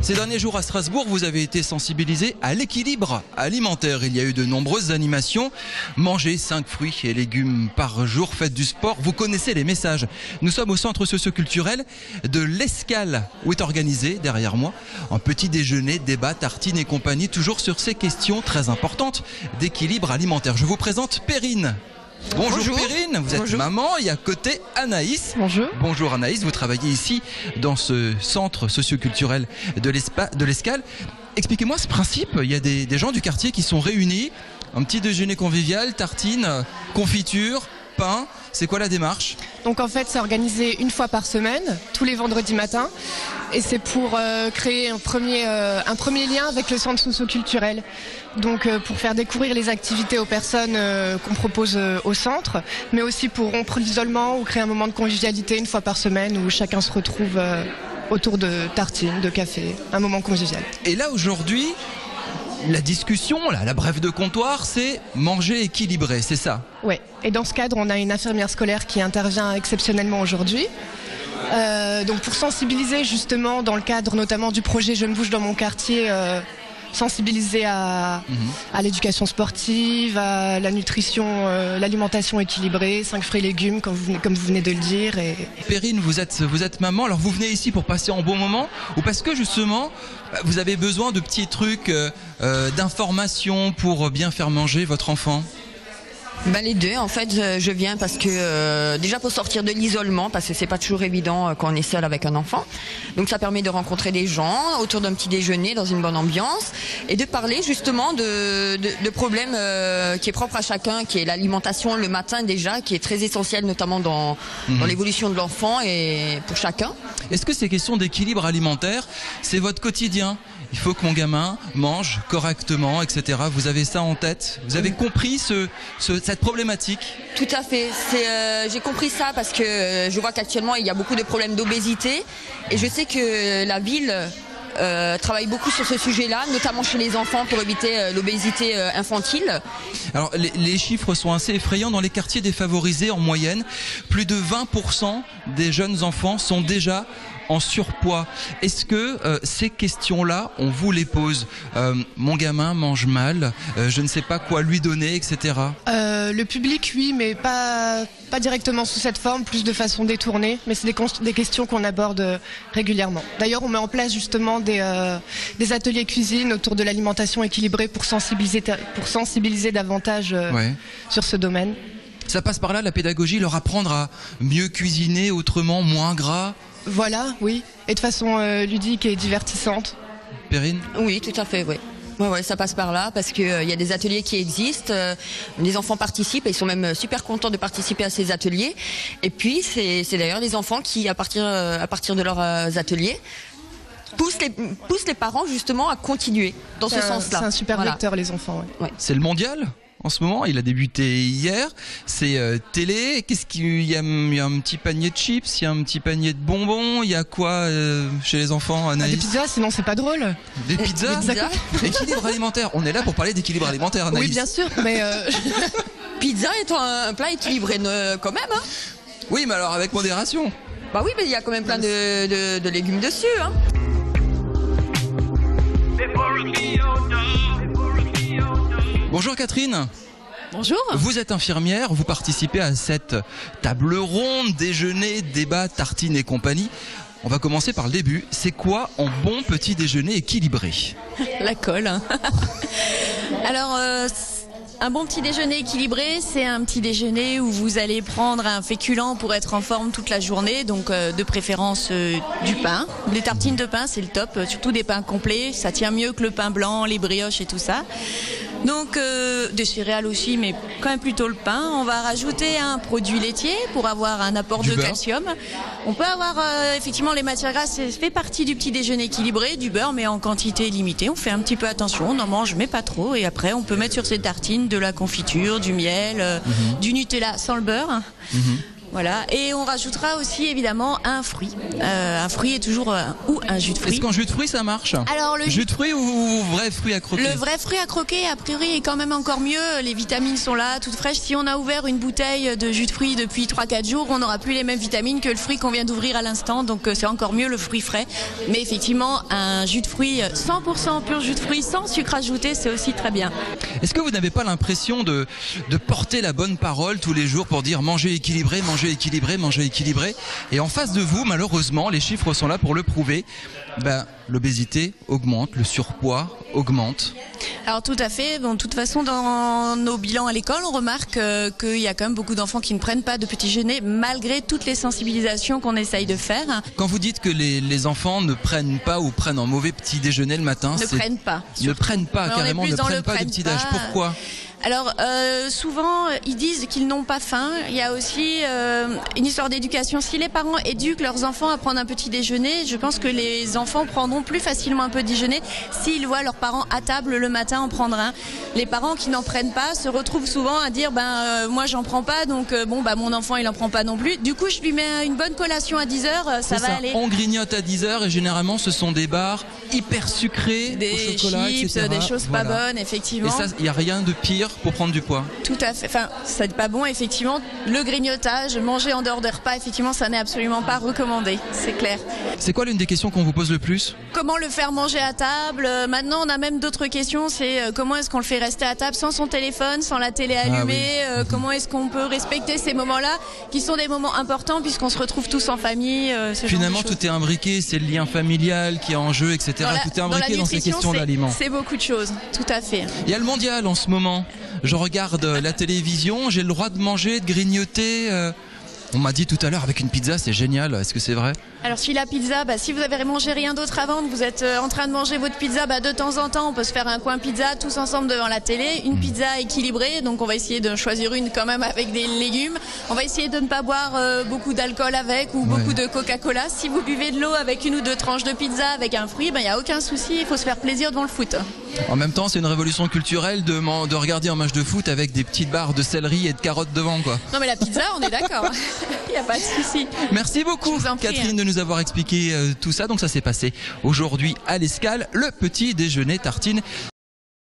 Ces derniers jours à Strasbourg, vous avez été sensibilisé à l'équilibre alimentaire. Il y a eu de nombreuses animations. Mangez 5 fruits et légumes par jour, faites du sport. Vous connaissez les messages. Nous sommes au centre socio-culturel de l'Escale, où est organisé, derrière moi, un petit déjeuner, débat, tartines et compagnie, toujours sur ces questions très importantes d'équilibre alimentaire. Je vous présente Perrine. Bonjour Perrine, vous êtes maman et à côté Anaïs. Bonjour. Bonjour Anaïs, vous travaillez ici dans ce centre socio-culturel de l'Escale. Expliquez-moi ce principe, il y a des gens du quartier qui sont réunis, un petit déjeuner convivial, tartines, confiture, pain, c'est quoi la démarche ? Donc en fait c'est organisé une fois par semaine, tous les vendredis matins, et c'est pour créer un premier lien avec le centre socio-culturel. Donc pour faire découvrir les activités aux personnes qu'on propose au centre, mais aussi pour rompre l'isolement ou créer un moment de convivialité une fois par semaine où chacun se retrouve autour de tartines, de café, un moment convivial. Et là aujourd'hui, la discussion, la brève de comptoir, c'est manger équilibré, c'est ça ? Ouais. Et dans ce cadre, on a une infirmière scolaire qui intervient exceptionnellement aujourd'hui. Donc pour sensibiliser justement dans le cadre notamment du projet Je me bouge dans mon quartier, sensibiliser à l'éducation sportive, à la nutrition, l'alimentation équilibrée, 5 fruits et légumes comme vous venez de le dire. Et... Perrine, vous êtes maman, alors vous venez ici pour passer un bon moment ou parce que justement vous avez besoin de petits trucs d'informations pour bien faire manger votre enfant ? Les deux, en fait, je viens parce que déjà pour sortir de l'isolement, parce que c'est pas toujours évident quand on est seul avec un enfant. Donc ça permet de rencontrer des gens autour d'un petit déjeuner dans une bonne ambiance et de parler justement de problèmes qui est propre à chacun, qui est l'alimentation le matin déjà, qui est très essentiel notamment dans l'évolution de l'enfant et pour chacun. Est-ce que ces questions d'équilibre alimentaire, c'est votre quotidien ? Il faut que mon gamin mange correctement, etc. Vous avez ça en tête ? Vous avez compris cette problématique ? Tout à fait. J'ai compris ça parce que je vois qu'actuellement il y a beaucoup de problèmes d'obésité et je sais que la ville travaille beaucoup sur ce sujet-là, notamment chez les enfants pour éviter l'obésité infantile. Alors les chiffres sont assez effrayants. Dans les quartiers défavorisés, en moyenne, plus de 20% des jeunes enfants sont déjà en surpoids. Est-ce que ces questions-là, on vous les pose ? Mon gamin mange mal, je ne sais pas quoi lui donner, etc. Le public, oui, mais pas directement sous cette forme, plus de façon détournée. Mais c'est des questions qu'on aborde régulièrement. D'ailleurs, on met en place justement des ateliers cuisine autour de l'alimentation équilibrée pour sensibiliser davantage sur ce domaine. Ça passe par là, la pédagogie, leur apprendre à mieux cuisiner autrement, moins gras ? Voilà, oui, et de façon ludique et divertissante. Perrine ? Oui, tout à fait, oui. Ouais, ça passe par là parce que il y a des ateliers qui existent, les enfants participent et ils sont même super contents de participer à ces ateliers. Et puis c'est d'ailleurs les enfants qui, à partir de leurs ateliers, poussent les parents justement à continuer dans ce sens-là. C'est un super vecteur, les enfants. Ouais. C'est le mondial ? En ce moment, il a débuté hier, c'est télé, qu'est-ce qu'il y a un petit panier de chips, il y a un petit panier de bonbons, il y a quoi chez les enfants, Anaïs ? Des pizzas, sinon c'est pas drôle. Des pizzas ? Équilibre alimentaire, on est là pour parler d'équilibre alimentaire, Anaïs. Oui, bien sûr, mais... Pizza est un plat équilibré quand même, hein. Oui, mais alors avec modération. Bah oui, mais il y a quand même plein de légumes dessus, hein. Bonjour Catherine. Bonjour. Vous êtes infirmière, vous participez à cette table ronde, déjeuner, débat, tartines et compagnie. On va commencer par le début. C'est quoi un bon petit déjeuner équilibré ? La colle. Hein. Alors, un bon petit déjeuner équilibré, c'est un petit déjeuner où vous allez prendre un féculent pour être en forme toute la journée, donc de préférence du pain. Les tartines de pain, c'est le top, surtout des pains complets, ça tient mieux que le pain blanc, les brioches et tout ça. Donc des céréales aussi, mais quand même plutôt le pain. On va rajouter un produit laitier pour avoir un apport de calcium. On peut avoir effectivement les matières grasses, ça fait partie du petit déjeuner équilibré, du beurre mais en quantité limitée. On fait un petit peu attention, on en mange mais pas trop. Et après on peut mettre sur ces tartines de la confiture, du miel, du Nutella sans le beurre. Voilà. Et on rajoutera aussi évidemment un fruit. Un fruit est toujours ou un jus de fruits. Est-ce qu'en jus de fruits ça marche? Alors le jus de fruits ou vrai fruit à croquer? Le vrai fruit à croquer, a priori, est quand même encore mieux. Les vitamines sont là, toutes fraîches. Si on a ouvert une bouteille de jus de fruits depuis 3-4 jours, on n'aura plus les mêmes vitamines que le fruit qu'on vient d'ouvrir à l'instant. Donc c'est encore mieux le fruit frais. Mais effectivement, un jus de fruits 100% pur jus de fruits, sans sucre ajouté, c'est aussi très bien. Est-ce que vous n'avez pas l'impression de porter la bonne parole tous les jours pour dire manger équilibré, manger équilibré, manger équilibré? Et en face de vous, malheureusement, les chiffres sont là pour le prouver. L'obésité augmente, le surpoids augmente. Alors tout à fait. Bon, de toute façon, dans nos bilans à l'école, on remarque qu'il y a quand même beaucoup d'enfants qui ne prennent pas de petit déjeuner malgré toutes les sensibilisations qu'on essaye de faire. Quand vous dites que les enfants ne prennent pas ou prennent un mauvais petit déjeuner le matin, ne prennent pas carrément, ne prennent pas de petit déj. Pourquoi? Alors souvent ils disent qu'ils n'ont pas faim. Il y a aussi une histoire d'éducation. Si les parents éduquent leurs enfants à prendre un petit déjeuner, je pense que les enfants prendront plus facilement un peu de déjeuner s'ils voient leurs parents à table le matin en prendre un. Les parents qui n'en prennent pas se retrouvent souvent à dire moi j'en prends pas, donc mon enfant il en prend pas non plus. Du coup je lui mets une bonne collation à 10h, ça va aller. On grignote à 10h et généralement ce sont des bars hyper sucrés, des au chocolat, chips, etc. des choses pas bonnes, effectivement. Et ça, il n'y a rien de pire pour prendre du poids. Tout à fait. Enfin, ça n'est pas bon, effectivement. Le grignotage, manger en dehors des repas, effectivement, ça n'est absolument pas recommandé. C'est clair. C'est quoi l'une des questions qu'on vous pose le plus? Comment le faire manger à table? Maintenant, on a même d'autres questions. C'est comment est-ce qu'on le fait rester à table sans son téléphone, sans la télé allumée? Comment est-ce qu'on peut respecter ces moments-là, qui sont des moments importants puisqu'on se retrouve tous en famille? Finalement, tout est imbriqué. C'est le lien familial qui est en jeu, etc. Tout est imbriqué dans ces questions d'aliment. C'est beaucoup de choses. Tout à fait. Il y a le mondial en ce moment. Je regarde la télévision, j'ai le droit de manger, de grignoter. On m'a dit tout à l'heure avec une pizza, c'est génial. Est-ce que c'est vrai? Alors si la pizza, si vous avez mangé rien d'autre avant, que vous êtes en train de manger votre pizza, de temps en temps on peut se faire un coin pizza tous ensemble devant la télé, une pizza équilibrée, donc on va essayer de choisir une quand même avec des légumes. On va essayer de ne pas boire beaucoup d'alcool avec ou beaucoup de Coca-Cola. Si vous buvez de l'eau avec une ou deux tranches de pizza avec un fruit, il n'y a aucun souci, il faut se faire plaisir devant le foot. En même temps, c'est une révolution culturelle de regarder un match de foot avec des petites barres de céleri et de carottes devant, quoi. Non mais la pizza, on est d'accord. Il n'y a pas de souci. Merci beaucoup Catherine de nous avoir expliqué tout ça. Donc ça s'est passé aujourd'hui à l'Escale, le petit déjeuner tartine